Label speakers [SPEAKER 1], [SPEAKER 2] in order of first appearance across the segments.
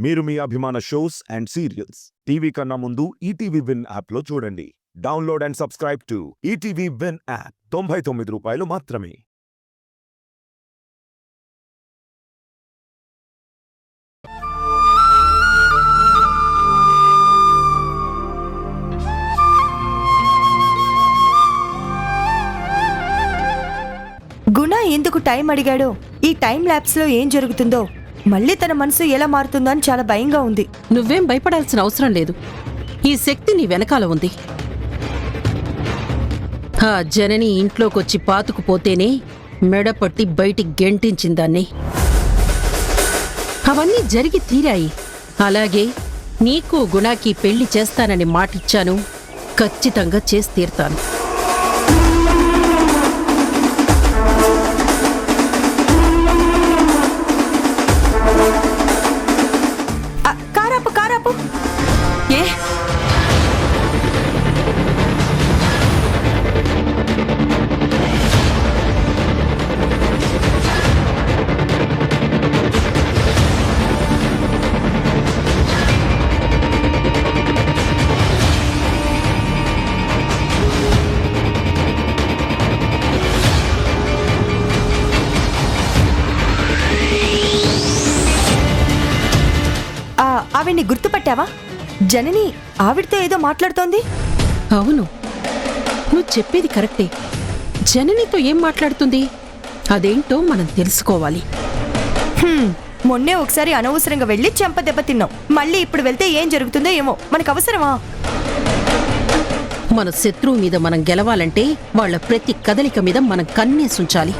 [SPEAKER 1] మీరు మీ అభిమాన shows and serials TV కన్నా ముందు ఈటీవీ విన్ యాప్లో చూడండి. Download and subscribe to ETV win app. 99 రూపాయలు మాత్రమే.
[SPEAKER 2] గుణ ఎందుకు టైం అడిగాడో, ఈ టైం ల్యాప్స్ లో ఏం జరుగుతుందో, మళ్ళీ తన మనసు ఎలా మారుతుందో అని చాలా భయంగా ఉంది.
[SPEAKER 3] నువ్వేం భయపడాల్సిన అవసరం లేదు. ఈ శక్తి నీ వెనకాల ఉంది. ఆ జనని ఇంట్లోకొచ్చి పాతుకుపోతేనే మెడపట్టి బయటికి గెంటించిందాన్ని. అవన్నీ జరిగి తీరాయి. అలాగే నీకు గుణాకి పెళ్లి చేస్తానని మాటిచ్చాను. ఖచ్చితంగా చేసి తీరుతాను.
[SPEAKER 2] కారాపు ఏ ఆవిడ్ని గుర్తుపట్టావా? జనని ఆవిడతో ఏదో మాట్లాడుతోంది.
[SPEAKER 3] అవును, నువ్వు చెప్పేది కరెక్టే. జననితో ఏం మాట్లాడుతుంది? అదేంటో మనం తెలుసుకోవాలి.
[SPEAKER 2] మొన్నే ఒకసారి అనవసరంగా వెళ్ళి చెంప దెబ్బ తిన్నాం. మళ్ళీ ఇప్పుడు వెళ్తే ఏం జరుగుతుందో ఏమో. మనకు అవసరమా?
[SPEAKER 3] మన శత్రువు మీద మనం గెలవాలంటే వాళ్ళ ప్రతి కదలిక మీద మనం కన్నేసుంచాలి.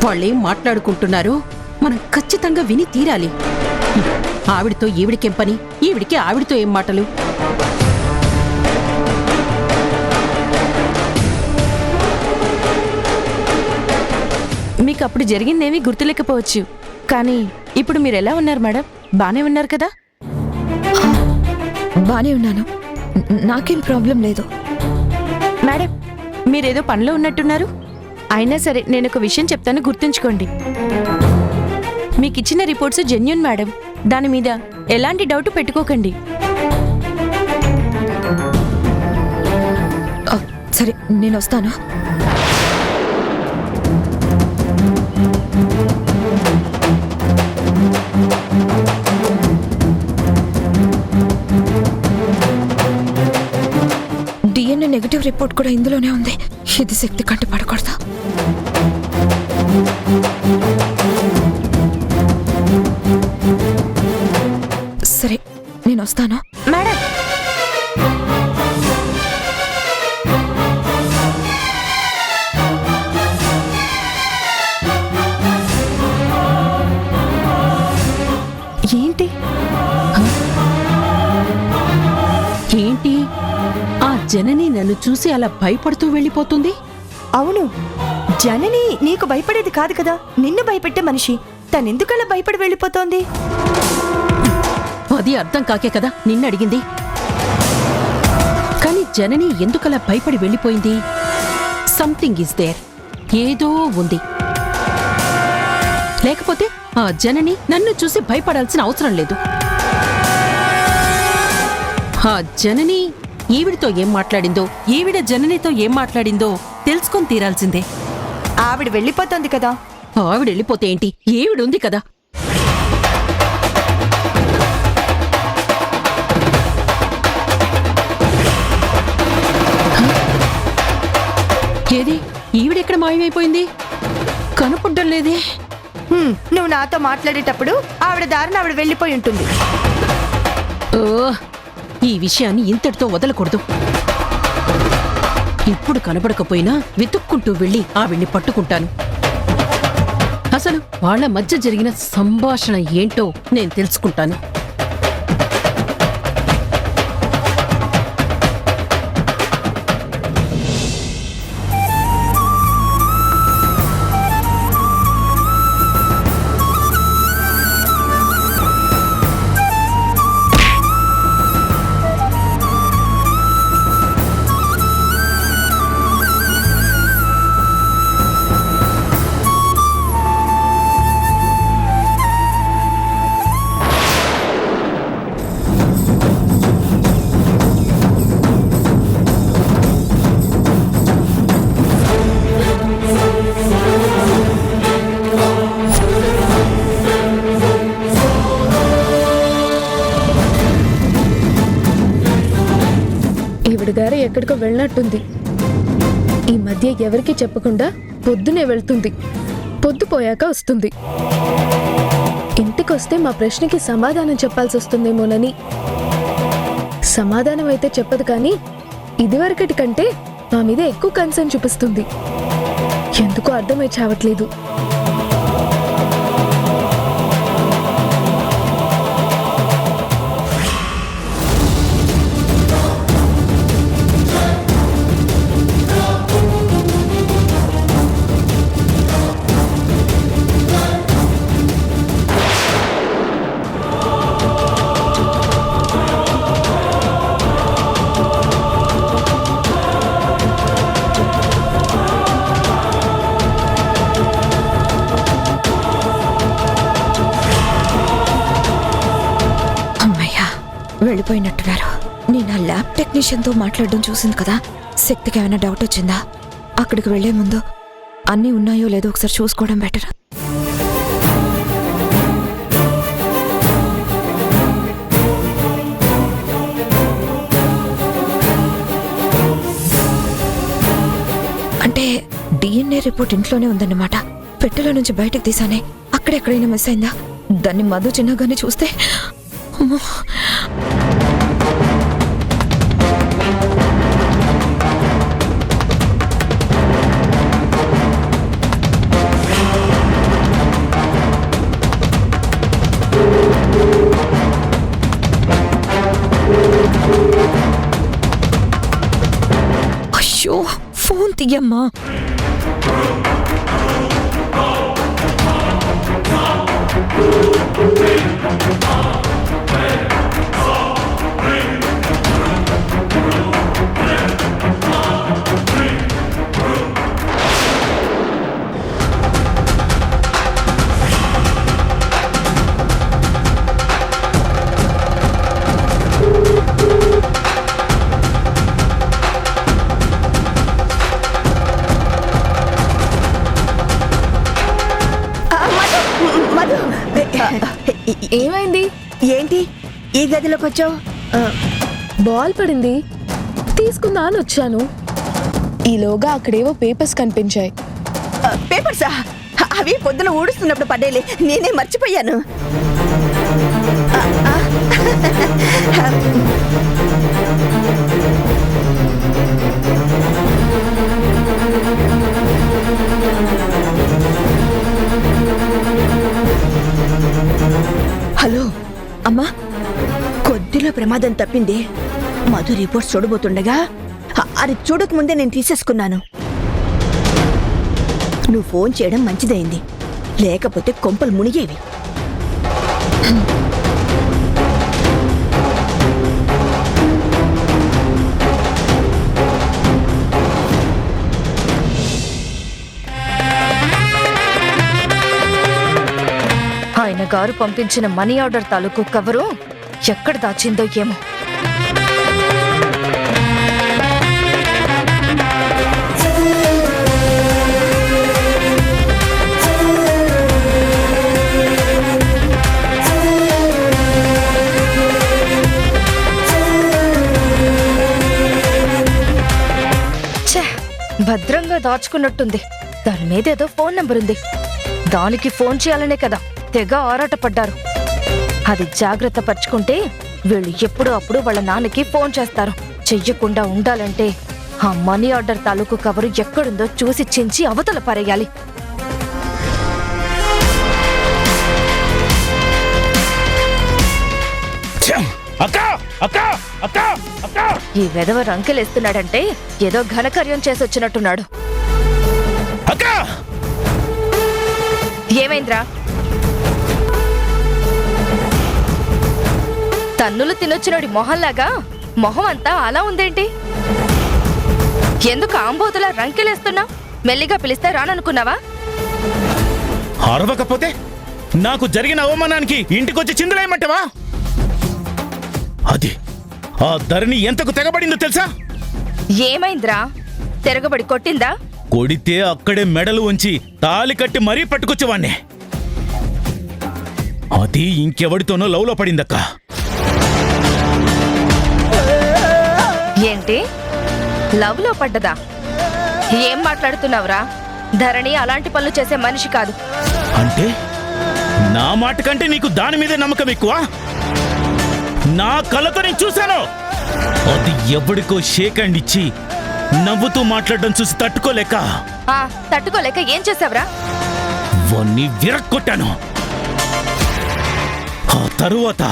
[SPEAKER 3] వాళ్ళేం మాట్లాడుకుంటున్నారో మనం ఖచ్చితంగా విని తీరాలి. ఆవిడితో ఈవిడికేం పని? ఈవిడికి ఆవిడితో ఏం మాటలు?
[SPEAKER 4] మీకు అప్పుడు జరిగిందేమీ గుర్తులేకపోవచ్చు, కానీ ఇప్పుడు మీరెలా ఉన్నారు మేడం? బానే ఉన్నారు కదా?
[SPEAKER 5] బానే ఉన్నాను, నాకేం ప్రాబ్లం లేదు.
[SPEAKER 4] మేడం, మీరేదో పనిలో ఉన్నట్టున్నారు. అయినా సరే నేను ఒక విషయం చెప్తాను, గుర్తుంచుకోండి. మీకిచ్చిన రిపోర్ట్స్ జెన్యూన్ మేడం. దాని మీద ఎలాంటి డౌట్ పెట్టుకోకండి.
[SPEAKER 5] సరే, నేను వస్తాను. డిఎన్ఏ నెగటివ్ రిపోర్ట్ కూడా ఇందులోనే ఉంది. ఇది శక్తి కంటే పడకూడదు. సరే, నేను వస్తాను.
[SPEAKER 4] మేడం,
[SPEAKER 2] ఏంటి
[SPEAKER 3] ఏంటి? ఆ జనని నన్ను చూసి అలా భయపడుతూ వెళ్ళిపోతుంది.
[SPEAKER 2] అవును, జనని నీకు భయపడేది కాదు కదా, నిన్ను భయపెట్టే మనిషి. తనెందుకలా భయపడి వెళ్ళిపోతోంది?
[SPEAKER 3] అది అర్థం కాకే కదా నిన్నడిగింది. కాని జనని ఎందుకలా భయపడి వెళ్ళిపోయింది? Something is there. ఏదో ఉంది. లేకపోతే ఆ జనని నన్ను చూసి భయపడాల్సిన అవసరం లేదు. ఆ జనని ఈవిడితో ఏం మాట్లాడిందో, ఈవిడ జననితో ఏం మాట్లాడిందో తెలుసుకొని తీరాల్సిందే.
[SPEAKER 2] ఆవిడ వెళ్ళిపోతోంది కదా.
[SPEAKER 3] ఆవిడెళ్ళిపోతే ఏంటి? ఈవిడుంది కదా. ఏది? ఈవిడెక్కడ మాయమైపోయింది? కనుపుడ్డం లేదే.
[SPEAKER 2] నువ్వు నాతో మాట్లాడేటప్పుడు ఆవిడ దారిని ఆవిడ వెళ్ళిపోయి ఉంటుంది.
[SPEAKER 3] ఓ, ఈ విషయాన్ని ఇంతటితో వదలకూడదు. ఇప్పుడు కనబడకపోయినా వెతుక్కుంటూ వెళ్ళి ఆవిడ్ని పట్టుకుంటాను. అసలు వాళ్ళ మధ్య జరిగిన సంభాషణ ఏంటో నేను తెలుసుకుంటాను.
[SPEAKER 6] ఆవిడ గారు ఎక్కడికో వెళ్ళినట్టుంది. ఈ మధ్య ఎవరికీ చెప్పకుండా పొద్దునే వెళ్తుంది, పొద్దుపోయాక వస్తుంది. ఇంటికొస్తే మా ప్రశ్నకి సమాధానం చెప్పాల్సి వస్తుందేమోనని. సమాధానం అయితే చెప్పదు, కానీ ఇదివరకటి కంటే మా మీద ఎక్కువ కన్సర్న్ చూపిస్తుంది. ఎందుకో అర్థమై చావట్లేదు.
[SPEAKER 5] వెళ్ళిపోయినట్టున్నారు. నేను ఆ ల్యాబ్ టెక్నీషియన్తో మాట్లాడడం చూసింది కదా, శక్తికి ఏమైనా డౌట్ వచ్చిందా? అక్కడికి వెళ్లే ముందు అన్నీ ఉన్నాయో లేదో ఒకసారి చూసుకోవడం బెటర్. అంటే DNA రిపోర్ట్ ఇంట్లోనే ఉందన్నమాట. పెట్టెలో నుంచి బయటకు తీసానే, అక్కడెక్కడైనా మిస్ అయిందా? దాన్ని మధు చిన్నగానే చూస్తే అమ్మో. అయ్యో, ఫోన్ తీయమ్మా.
[SPEAKER 6] ఏమైంది?
[SPEAKER 2] ఏంటి ఈ గదిలోకి వచ్చావు?
[SPEAKER 6] బాల్ పడింది, తీసుకుందా అని వచ్చాను. ఈలోగా అక్కడేవో పేపర్స్ కనిపించాయి.
[SPEAKER 2] పేపర్సా? అవి పొద్దున ఊడుస్తున్నప్పుడు పడేలే, నేనే మర్చిపోయాను. హలో
[SPEAKER 5] అమ్మా,
[SPEAKER 2] కొద్దిలో ప్రమాదం తప్పింది. మధు రిపోర్ట్స్ చూడబోతుండగా అది చూడకముందే నేను తీసేసుకున్నాను. నువ్వు ఫోన్ చేయడం మంచిదైంది, లేకపోతే కొంపలు మునిగేవి.
[SPEAKER 4] ఆయన గారు పంపించిన మనీ ఆర్డర్ తాలూకు కవరు ఎక్కడ దాచిందో ఏమో. ఛే, భద్రంగా దాచుకున్నట్టుంది. దాని మీద ఏదో ఫోన్ నంబర్ ఉంది. దానికి ఫోన్ చేయాలనే కదా తెగ ఆరాటపడ్డారు. అది జాగ్రత్త పరుచుకుంటే వీళ్ళు ఎప్పుడూ అప్పుడు వాళ్ళ నాన్నకి ఫోన్ చేస్తారు. చెయ్యకుండా ఉండాలంటే ఆ మనీ ఆర్డర్ తాలూకు కవరు ఎక్కడుందో చూసి చించి అవతల పారేయాలి. ఈ వెధవ రంకెలేస్తున్నాడంటే ఏదో ఘనకార్యం చేసొచ్చినట్టున్నాడు. ఏమైంద్రా? తన్నులు తినొచ్చినోడి మొహంలాగా మొహం అంతా అలా ఉందేంటి? ఎందుకు ఆంబోతులా రంకెలేస్తున్నా? మెల్లిగా పిలిస్తే రాననుకున్నావా?
[SPEAKER 7] అరవకపోతే నాకు జరిగిన అవమానానికి ఇంటికొచ్చి చిందులేయమంటావా? అది ఆ ధరణి ఎంతకు తెగబడిందో తెలుసా?
[SPEAKER 4] ఏమైంద్రా? తిరగబడి కొట్టిందా?
[SPEAKER 7] కొడితే అక్కడే మెడలు ఉంచి తాలి కట్టి మరీ పట్టుకొచ్చేవాణ్ణి. అది ఇంకెవడితోనో లవ్లో పడిందక్క.
[SPEAKER 4] ఏం ఏంటి లవ్ లో పడ్డదా? ఏం మాట్లాడుతున్నావురా? ధరణి అలాంటి పనులు చేసే మనిషి కాదు.
[SPEAKER 7] అంటే నా మాట కంటే నీకు దాని మీదే నమ్మకం ఎక్కువ? నా కళ్ళతో నేను చూశాను. అది ఎవడికో షేక్ హ్యాండ్ ఇచ్చి నవ్వుతూ మాట్లాడడం చూసి తట్టుకోలేక
[SPEAKER 4] తట్టుకోలేక ఏం చేసావురా?
[SPEAKER 7] వన్ని విరక్కొట్టాను. ఆ తరువాత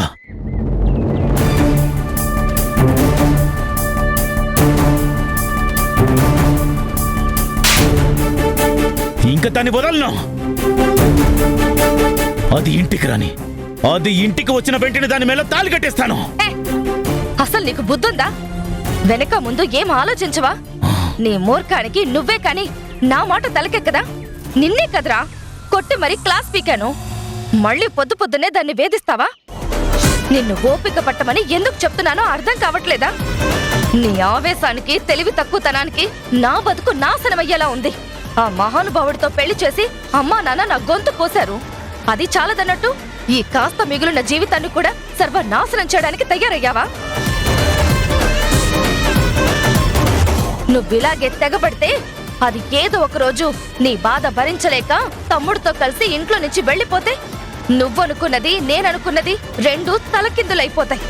[SPEAKER 7] ఇంకా దాన్ని వదలను. అది ఇంటికి రాని, అది ఇంటికి వచ్చిన వెంటనే దాని మీద తాళి కట్టేస్తాను.
[SPEAKER 4] అసలు నీకు బుద్ధుందా? వెనక ముందు ఏం ఆలోచించవా? నీ మూర్ఖానికి నువ్వే కాని నా మాట తలకెక్కదా? నిన్నే కదరా కొట్టి మరి క్లాస్ పీకాను. మళ్ళీ పొద్దు పొద్దునే దాన్ని వేధిస్తావా? నిన్ను ఓపిక పట్టమని ఎందుకు చెప్తున్నానో అర్థం కావట్లేదా? నీ ఆవేశానికి, తెలివి తక్కువతనానికి నా బతుకు నాశనమయ్యేలా ఉంది. ఆ మహానుభావుడితో పెళ్లి చేసి అమ్మా నాన్న నా గొంతు కోశారు. అది చాలదన్నట్టు ఈ కాస్త మిగులున్న జీవితాన్ని కూడా సర్వనాశనం చేయడానికి తయారయ్యావా? నువ్విలాగే తెగబడితే అది ఏదో ఒక రోజు నీ బాధ భరించలేక తమ్ముడితో కలిసి ఇంట్లో నుంచి వెళ్ళిపోతే నువ్వనుకున్నది నేననుకున్నది రెండూ తలకిందులైపోతాయి.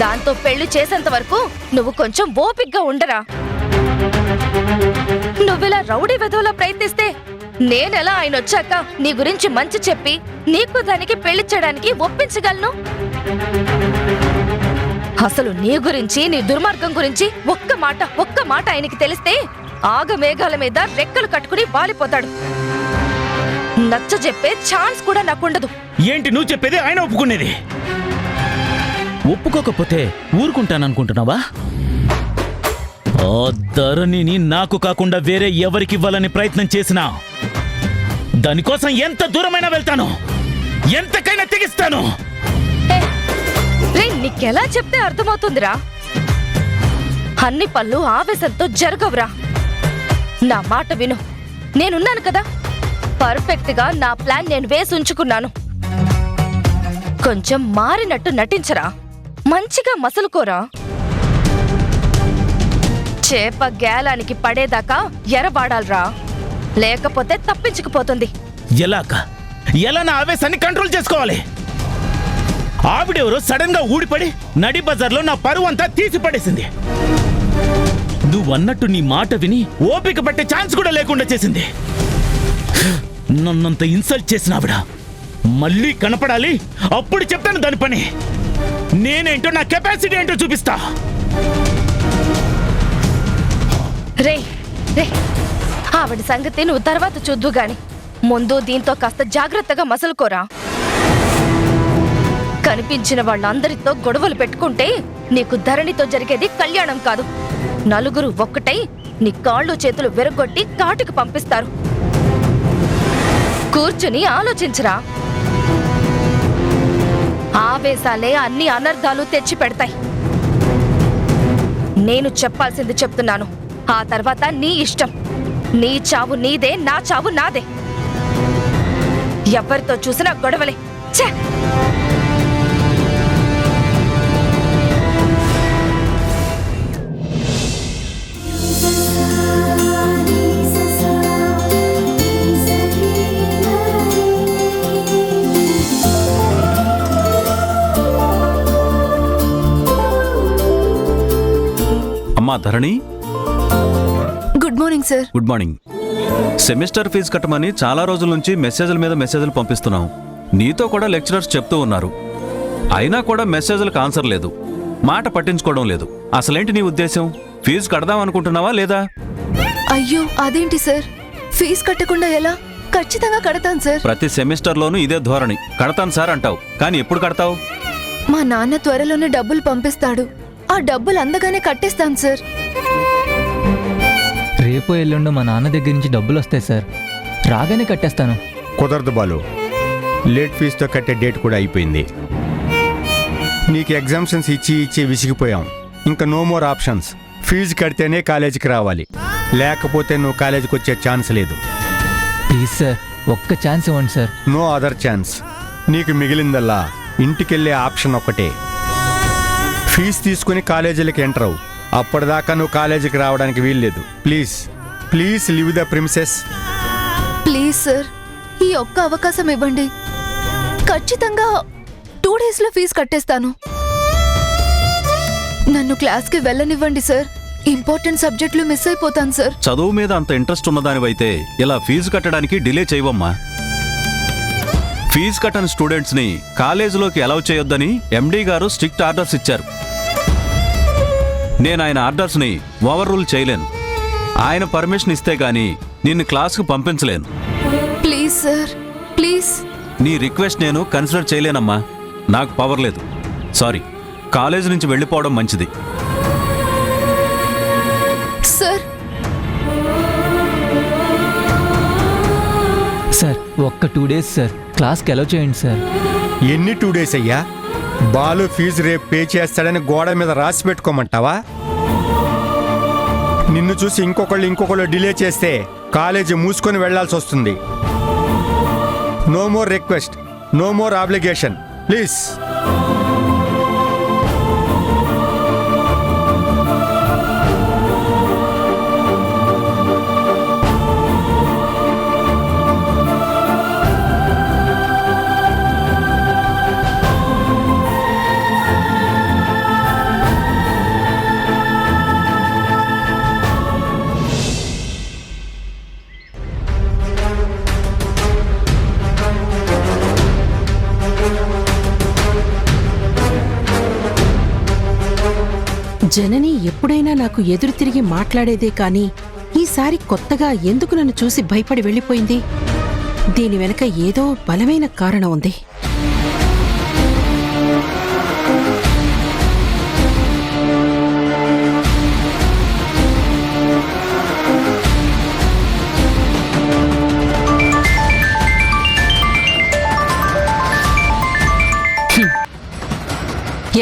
[SPEAKER 4] దాంతో పెళ్లి చేసేంత వరకు నువ్వు కొంచెం ఓపిగ్గా ఉండరా. నువ్విలా రౌడీ వెధవలా ప్రయత్నిస్తే నేనెలా ఆయన వచ్చాక నీ గురించి మంచి చెప్పి నీకు దానికి పెళ్లి చేయడానికి ఒప్పించగలను? అసలు నీ గురించి, నీ దుర్మార్గం గురించి ఒక్క మాట ఆయనకి తెలిస్తే ఆగమేఘాల మీద రెక్కలు కట్టుకుని వాలిపోతాడు. నచ్చ చెప్పే ఛాన్స్ కూడా నాకుండదు.
[SPEAKER 7] ఏంటి నువ్వు చెప్పేది? ఆయన ఒప్పుకునేది? ఒప్పుకోకపోతే ఊరుకుంటాననుకుంటున్నావా? ఆ ధరణిని నాకు కాకుండా వేరే ఎవరికివ్వాలని ప్రయత్నం చేసినా దానికోసం ఎంత దూరమైనా వెళ్తాను, ఎంతకైనా తెగిస్తాను.
[SPEAKER 4] నీకెలా చెప్తే అర్థమవుతుందిరా? అన్ని పనులు ఆవేశంతో జరగవురా. నా మాట విను. నేనున్నాను కదా, పర్ఫెక్ట్ గా నా ప్లాన్ నేను వేసి ఉంచుకున్నాను. కొంచెం మారినట్టు నటించరా, మంచిగా మసలుకోరా. చేప గేలానికి పడేదాకా ఎరబాడాలరా, లేకపోతే తప్పించుకుపోతుంది.
[SPEAKER 7] ఎలా నా ఆవేశాన్ని కంట్రోల్ చేసుకోవాలి? ఆవిడెవరో సడన్ గా ఊడిపడి నడి బజార్లో నా పరువు అంతా తీసి పడేసింది. నువ్వన్నట్టు నీ మాట విని ఓపిక పట్టే ఛాన్స్ కూడా లేకుండా చేసింది. నన్నంత ఇన్సల్ట్ చేసిన ఆవిడ మళ్ళీ కనపడాలి, అప్పుడు చెప్తాను దాని పని. నేనేంటో, నా కెపాసిటీ ఏంటో చూపిస్తా.
[SPEAKER 4] రే ఆవిడ సంగతి నువ్వు తర్వాత చూద్దు గాని ముందు దీంతో కాస్త జాగ్రత్తగా మసలుకోరా. కనిపించిన వాళ్ళందరితో గొడవలు పెట్టుకుంటే నీకు ధరణితో జరిగేది కళ్యాణం కాదు. నలుగురు ఒక్కటై నీ కాళ్ళు చేతులు విరగొట్టి కాటుకు పంపిస్తారు. కూర్చుని ఆలోచించరా. ఆవేశాలే అన్ని అనర్థాలు తెచ్చి పెడతాయి. నేను చెప్పాల్సింది చెప్తున్నాను. ఆ తర్వాత నీ ఇష్టం. నీ చావు నీదే, నా చావు నాదే. ఎవరితో చూసినా గొడవలే. ఛే!
[SPEAKER 8] అమ్మా Dharani.
[SPEAKER 5] Good morning sir.
[SPEAKER 8] Good morning. Semester fees కట్టమని చాలా రోజుల నుంచి మెసేజ్ల మీద మెసేజ్లు పంపిస్తున్నాం. నీతో కూడా లెక్చరర్స్ చెప్తూ ఉన్నారు. అయినా కూడా మెసేజ్లకు ఆన్సర్ లేదు, మాట పట్టించుకోవడం లేదు. అసలేంటి నీ ఉద్దేశం? ఫీజు కడదాం అనుకుంటున్నావా లేదా?
[SPEAKER 5] అయ్యో అదేంటి సార్, ఫీజు కట్టకుండా ఎలా? ఖచ్చితంగా కడతాను సార్.
[SPEAKER 8] ప్రతి సెమిస్టర్లోనూ ఇదే ధోరణి. కడతాను సార్ అంటావు, కానీ ఎప్పుడు కడతావు?
[SPEAKER 5] మా నాన్న త్వరలోనే డబ్బులు పంపిస్తాడు. ఆ డబ్బులు అందగానే కట్టేస్తాను సార్.
[SPEAKER 9] రేపు ఎల్లుండో మా నాన్న దగ్గర నుంచి డబ్బులు వస్తాయి సార్, రాగానే కట్టేస్తాను.
[SPEAKER 10] కుదరదు బాలు, లేట్ ఫీజుతో కట్టే డేట్ కూడా అయిపోయింది. నీకు ఎగ్జామ్షన్స్ ఇచ్చి విసిగిపోయాం. ఇంకా నో మోర్ ఆప్షన్స్. ఫీజు కడితేనే కాలేజీకి రావాలి, లేకపోతే నువ్వు కాలేజీకి వచ్చే ఛాన్స్ లేదు.
[SPEAKER 9] ప్లీజ్ సార్, ఒక్క ఛాన్స్ ఇవ్వండి సార్.
[SPEAKER 10] No other chance. నీకు మిగిలిందల్లా ఇంటికెళ్ళే ఆప్షన్ ఒక్కటే. ఫీజు తీసుకుని కాలేజీలకు ఎంటర్ అవ్వు. అప్పటిదాకా నువ్వు కాలేజీకి రావడానికి వీల్లేదు. Please please live the princess.
[SPEAKER 6] Please sir, ఈ ఒక్క అవకాశం ఇవ్వండి. ఖచ్చితంగా 2 డేస్లో ఫీజు కట్టేస్తాను. నన్ను క్లాస్కి వెళ్ళనివ్వండి సార్. ఇంపార్టెంట్ సబ్జెక్టులు మిస్ అయిపోతాను సార్.
[SPEAKER 8] చదువు మీద అంత ఇంట్రెస్ట్ ఉన్నదానివైతే ఇలా ఫీజు కట్టడానికి డిలే చేయవమ్మా. ఫీజు కట్టని స్టూడెంట్స్ని కాలేజీలోకి అలౌ చేయొద్దని ఎండీ గారు స్ట్రిక్ట్ ఆర్డర్స్ ఇచ్చారు. నేను ఆయన ఆర్డర్స్ని ఓవర్ రూల్ చేయలేను. ఆయన పర్మిషన్ ఇస్తే గానీ నిన్ను క్లాస్కు పంపించలేను.
[SPEAKER 6] Please sir, please.
[SPEAKER 8] నీ రిక్వెస్ట్ నేను కన్సిడర్ చేయలేనమ్మా. నాకు పవర్ లేదు. సారీ, కాలేజీ నుంచి వెళ్ళిపోవడం మంచిది.
[SPEAKER 6] సార్
[SPEAKER 9] సార్ ఒక్క 2 డేస్ సార్, క్లాస్కి అలౌ చేయండి సార్.
[SPEAKER 10] ఎన్ని 2 డేస్ అయ్యా? బాలు ఫీజు రేపు పే చేస్తాడని గోడ మీద రాసి పెట్టుకోమంటావా? నిన్ను చూసి ఇంకొకళ్ళు డిలే చేస్తే కాలేజీ మూసుకొని వెళ్లాల్సి వస్తుంది. No more request, no more obligation, please.
[SPEAKER 3] Janani ఎప్పుడైనా నాకు ఎదురు తిరిగి మాట్లాడేదే కాని ఈసారి కొత్తగా ఎందుకు నన్ను చూసి భయపడి వెళ్ళిపోయింది? దీని వెనక ఏదో బలమైన కారణం ఉంది.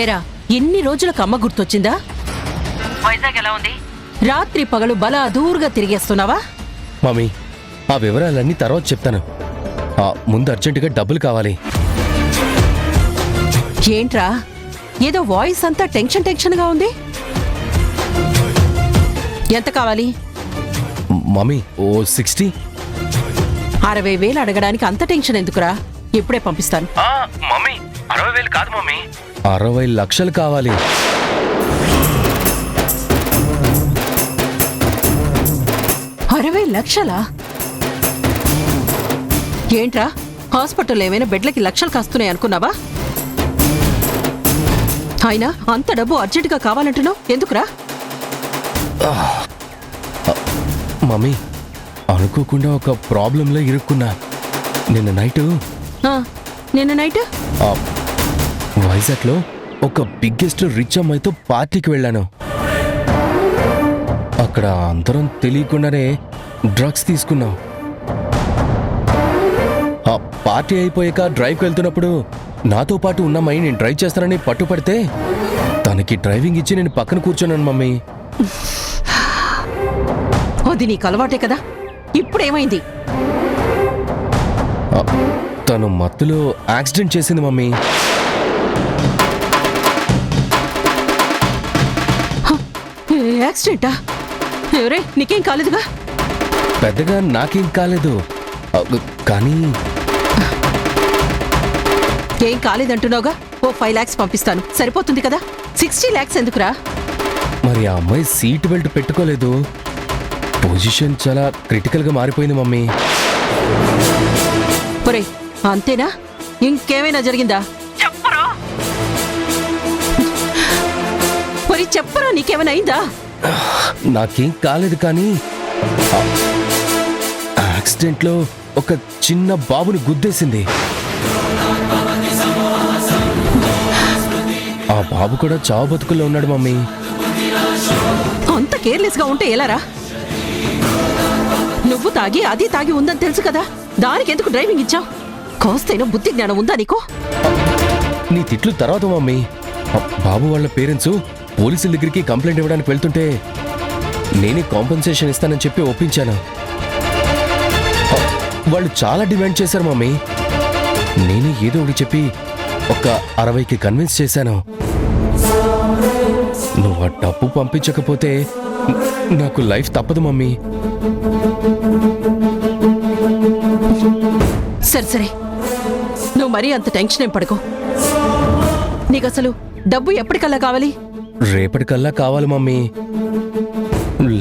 [SPEAKER 3] ఏరా, ఎన్ని రోజులకు అమ్మ గుర్తొచ్చిందా? వైజాగ్ ఎలా ఉంది? రాత్రి పగలు బలా దూరుగా తిరిగేస్తున్నావా?
[SPEAKER 11] మమ్మీ, ఆ వివరాలన్నీ తర్వాత చెప్తాను. ముందు అర్జెంటుగా డబ్బులు కావాలి.
[SPEAKER 3] ఏంట్రా, ఏదో వాయిస్ అంతా టెన్షన్గా ఉంది. ఎంత కావాలి?
[SPEAKER 11] మమ్మీ, ఓ 60.
[SPEAKER 3] 60,000 అడగడానికి అంత టెన్షన్ ఎందుకురా? ఇప్పుడే పంపిస్తాను.
[SPEAKER 11] మమ్మీ, 60,000 కాదు మమ్మీ, 60 లక్షలు కావాలి.
[SPEAKER 3] 60 లక్షలా? ఏంట్రా, హాస్పిటల్లో ఏమైనా బెడ్లకి లక్షలు కాస్తున్నాయి అనుకున్నావా? అయినా అంత డబ్బు అర్జెంటుగా కావాలంటున్నావు, ఎందుకురా?
[SPEAKER 11] మమ్మీ, అనుకోకుండా ఒక ప్రాబ్లంలో ఇరుక్కున్నా. నిన్న నైట్ వైజాగ్లో ఒక బిగ్గెస్ట్ రిచ్ అమ్మాయితో పార్టీకి వెళ్ళాను. అక్కడ అందరం తెలియకుండానే డ్రగ్స్ తీసుకున్నాం. ఆ పార్టీ అయిపోయాక డ్రైవ్కి వెళ్తున్నప్పుడు నాతో పాటు ఉన్న అమ్మాయి నేను డ్రైవ్ చేస్తానని పట్టుపడితే తనకి డ్రైవింగ్ ఇచ్చి నేను పక్కన కూర్చున్నాను. మమ్మీ,
[SPEAKER 3] అది నీకు అలవాటే కదా, ఇప్పుడేమైంది?
[SPEAKER 11] తను మత్తులో యాక్సిడెంట్ చేసింది మమ్మీ.
[SPEAKER 3] యాక్సిడెంటా? ఎవరే, నీకేం కాలేదుగా?
[SPEAKER 11] పెద్దగా నాకేం కాలేదు, కానీ
[SPEAKER 3] ఏం కాలేదంటున్నావుగా? ఓ 5 lakhs పంపిస్తాను, సరిపోతుంది కదా. 60 lakhs ఎందుకురా?
[SPEAKER 11] మరి ఆ అమ్మాయి సీట్ బెల్ట్ పెట్టుకోలేదు. పొజిషన్ చాలా క్రిటికల్గా మారిపోయింది మమ్మీ.
[SPEAKER 3] ఒరే, అంతేనా? ఇంకేమైనా జరిగిందా? చెప్పరా, ఒరే చెప్పరా, నీకేమైనా అయిందా?
[SPEAKER 11] నాకేం కాలేదు, కానీ యాక్సిడెంట్లో ఒక చిన్న బాబుని గుద్దేసింది. ఆ బాబు కూడా చావు బతుకుల్లో ఉన్నాడు మమ్మీ.
[SPEAKER 3] అంత కేర్లెస్ గా ఉంటే ఎలారా? నువ్వు తాగి అది తాగి ఉందని తెలుసు కదా, దానికి ఎందుకు డ్రైవింగ్ ఇచ్చావు? కోస్తైనా బుద్ధి జ్ఞానం ఉందా నీకు?
[SPEAKER 11] నీ తిట్లు తర్వాత మమ్మీ. బాబు వాళ్ళ పేరెంట్స్ పోలీసుల దగ్గరికి కంప్లైంట్ ఇవ్వడానికి వెళ్తుంటే నేనే కాంపెన్సేషన్ ఇస్తానని చెప్పి ఒప్పించాను. వాళ్ళు చాలా డిమాండ్ చేశారు మమ్మీ. నేనే ఏదో ఒకటి చెప్పి ఒక 60కి కన్విన్స్ చేశాను. నువ్వు ఆ డబ్బు పంపించకపోతే నాకు లైఫ్ తప్పదు మమ్మీ.
[SPEAKER 3] సరే సరే, నువ్వు మరీ అంత టెన్షన్ ఏం పడుకో. నీకసలు డబ్బు ఎప్పటికల్లా కావాలి?
[SPEAKER 11] రేపటికల్లా కావాలి మమ్మీ,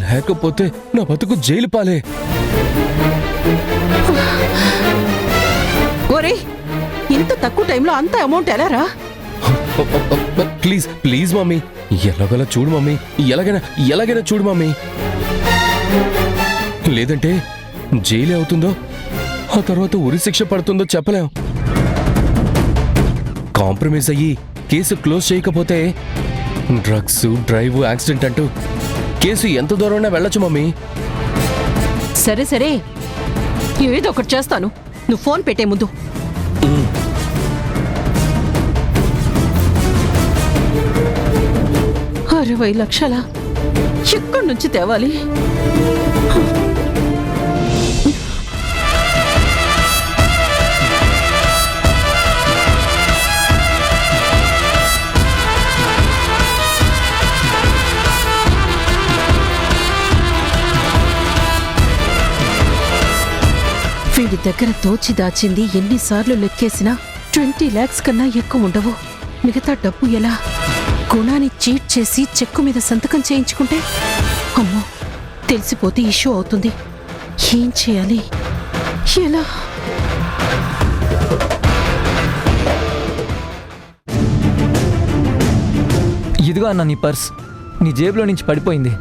[SPEAKER 11] లేకపోతే నా బతుకు జైలు పాలే.
[SPEAKER 3] ఒరే, ఇంత తక్కువ టైంలో అంత అమౌంట్ ఎలా రా?
[SPEAKER 11] ప్లీజ్ ప్లీజ్ మమ్మీ, ఎలాగోలా చూడు మమ్మీ, ఎలాగైనా చూడు మమ్మీ. లేదంటే జైలు అవుతుందో, ఆ తర్వాత ఉరి శిక్ష పడుతుందో చెప్పలేం. కాంప్రమైజ్ అయ్యి కేసు క్లోజ్ చేయకపోతే డ్రగ్స్, డ్రైవ్, యాక్సిడెంట్ అంటూ కేసు ఎంత దూరమైనా వెళ్ళొచ్చు మమ్మీ.
[SPEAKER 3] సరే సరే, ఏదో ఒకటి చేస్తాను. నువ్వు ఫోన్ పెట్టే ముందు. $60 లక్షల ఎక్కడి నుంచి తేవాలి? వీడి దగ్గర దోచి దాచింది ఎన్నిసార్లు లెక్కేసినా 20 lakhs కన్నా ఎక్కువ ఉండవు. మిగతా డబ్బు ఎలా? గుణాన్ని చీట్ చేసి చెక్కు మీద సంతకం చేయించుకుంటే అమ్మో, తెలిసిపోతే ఇష్యూ అవుతుంది. ఏం చేయాలి? ఎలా?
[SPEAKER 9] ఇదిగో అన్న నీ పర్స్ నీ జేబులో నుంచి పడిపోయింది.